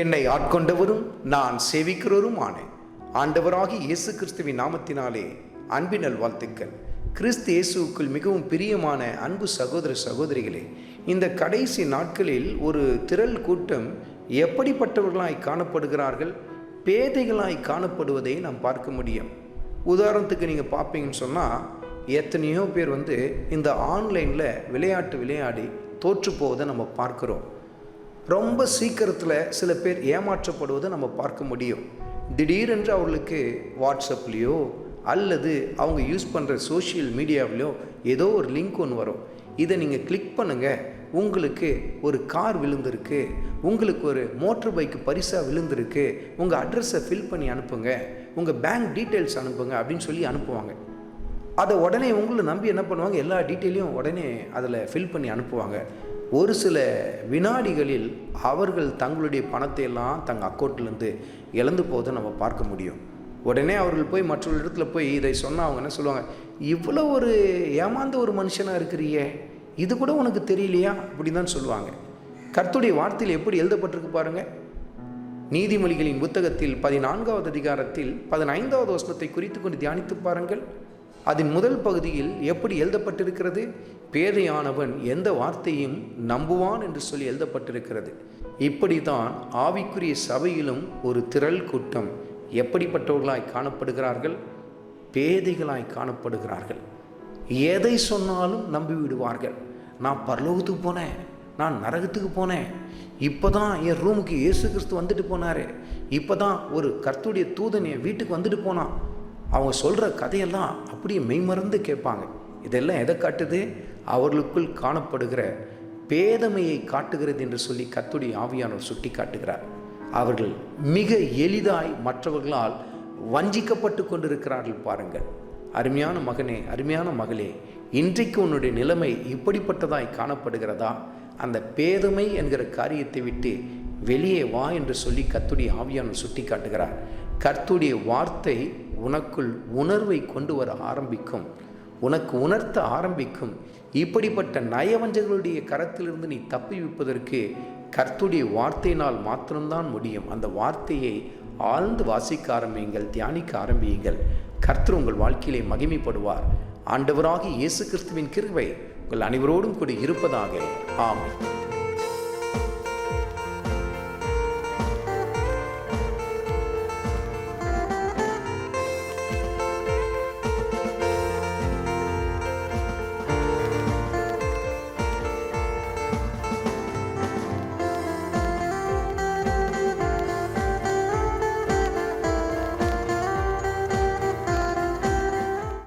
என்னை ஆட்கொண்டவரும் நான் சேவிக்கிறவருமான ஆண்டவராகிய இயேசு கிறிஸ்துவின் நாமத்தினாலே அன்பின் நல்வாழ்த்துக்கள். கிறிஸ்து இயேசுவுக்குள் மிகவும் பிரியமான அன்பு சகோதர சகோதரிகளே, இந்த கடைசி நாட்களில் ஒரு திரள் கூட்டம் எப்படிப்பட்டவர்களாய் காணப்படுகிறார்கள்? பேதைகளாய் காணப்படுவதை நாம் பார்க்க முடியும். உதாரணத்துக்கு நீங்கள் பார்ப்பீங்கன்னு சொன்னால், எத்தனையோ பேர் இந்த ஆன்லைனில் விளையாட்டு விளையாடி தோற்று போவதை நம்ம பார்க்குறோம். ரொம்ப சீக்கிரத்தில் சில பேர் ஏமாற்றப்படுவதை நம்ம பார்க்க முடியும். திடீரென்று அவர்களுக்கு வாட்ஸ்அப்லேயோ அல்லது அவங்க யூஸ் பண்ணுற சோஷியல் மீடியாவிலையோ ஏதோ ஒரு லிங்க் ஒன்று வரும். இதை நீங்கள் கிளிக் பண்ணுங்கள், உங்களுக்கு ஒரு கார் விழுந்திருக்கு, உங்களுக்கு ஒரு மோட்டர் பைக்கு பரிசாக விழுந்திருக்கு, உங்கள் அட்ரஸை ஃபில் பண்ணி அனுப்புங்க, உங்கள் பேங்க் டீட்டெயில்ஸ் அனுப்புங்க அப்படின்னு சொல்லி அனுப்புவாங்க. அதை உடனே உங்களை நம்பி என்ன பண்ணுவாங்க, எல்லா டீட்டெயிலையும் உடனே அதில் ஃபில் பண்ணி அனுப்புவாங்க. ஒரு சில வினாடிகளில் அவர்கள் தங்களுடைய பணத்தை எல்லாம் தங்கள் அக்கௌண்ட்லேருந்து இழந்து போவதை நம்ம பார்க்க முடியும். உடனே அவர்கள் போய் மற்றொரு இடத்துல போய் இதை சொன்னால் அவங்க என்ன சொல்லுவாங்க, இவ்வளோ ஒரு ஏமாந்த ஒரு மனுஷனாக இருக்கிறியே, இது கூட உனக்கு தெரியலையா அப்படி தான் சொல்லுவாங்க. கர்த்தருடைய வார்த்தையில் எப்படி எழுதப்பட்டிருக்கு பாருங்கள். நீதிமொழிகளின் புத்தகத்தில் 14வது அதிகாரத்தில் 15வது வசனத்தை குறித்து கொண்டு தியானித்து பாருங்கள். அதன் முதல் பகுதியில் எப்படி எழுதப்பட்டிருக்கிறது? பேதையானவன் எந்த வார்த்தையும் நம்புவான் என்று சொல்லி எழுதப்பட்டிருக்கிறது. இப்படி தான் ஆவிக்குரிய சபையிலும் ஒரு திரள் கூட்டம் எப்படிப்பட்டவர்களாய் காணப்படுகிறார்கள்? பேதைகளாய் காணப்படுகிறார்கள். எதை சொன்னாலும் நம்பி விடுவார்கள். நான் பரலோகத்துக்கு போனேன், நான் நரகத்துக்கு போனேன், இப்போ தான் என் ரூமுக்கு இயேசு கிறிஸ்து வந்துட்டு போனார், இப்போ தான் ஒரு கர்த்தருடைய தூதன் என் வீட்டுக்கு வந்துட்டு போனான். அவங்க சொல்கிற கதையெல்லாம் அப்படியே மெய்மறந்து கேட்பாங்க. இதெல்லாம் எதை காட்டுது? அவர்களுக்குள் காணப்படுகிற பேதமையை காட்டுகிறது என்று சொல்லி கர்த்தருடைய ஆவியானவர் சுட்டி காட்டுகிறார். அவர்கள் மிக எளிதாய் மற்றவர்களால் வஞ்சிக்கப்பட்டு கொண்டிருக்கிறார்கள். பாருங்கள், அருமையான மகனே, அருமையான மகளே, இன்றைக்கு உன்னுடைய நிலைமை இப்படிப்பட்டதாய் காணப்படுகிறதா? அந்த பேதமை என்கிற காரியத்தை விட்டு வெளியே வா என்று சொல்லி கர்த்தருடைய ஆவியானவர் சுட்டி காட்டுகிறார். கர்த்தருடைய வார்த்தை உனக்குள் உணர்வை கொண்டு வர ஆரம்பிக்கும், உனக்கு உணர்த்த ஆரம்பிக்கும். இப்படிப்பட்ட நயவஞ்சர்களுடைய கரத்திலிருந்து நீ தப்பிவிப்பதற்கு கர்த்தருடைய வார்த்தையினால் மாத்திரம்தான் முடியும். அந்த வார்த்தையை ஆழ்ந்து வாசிக்க ஆரம்பியுங்கள், தியானிக்க ஆரம்பியுங்கள். கர்த்தர் உங்கள் வாழ்க்கையிலே மகிமைப்படுவார். ஆண்டவராகிய இயேசு கிறிஸ்துவின் கிருபை உங்கள் அனைவரோடும் கூட இருப்பதாக. ஆமென்.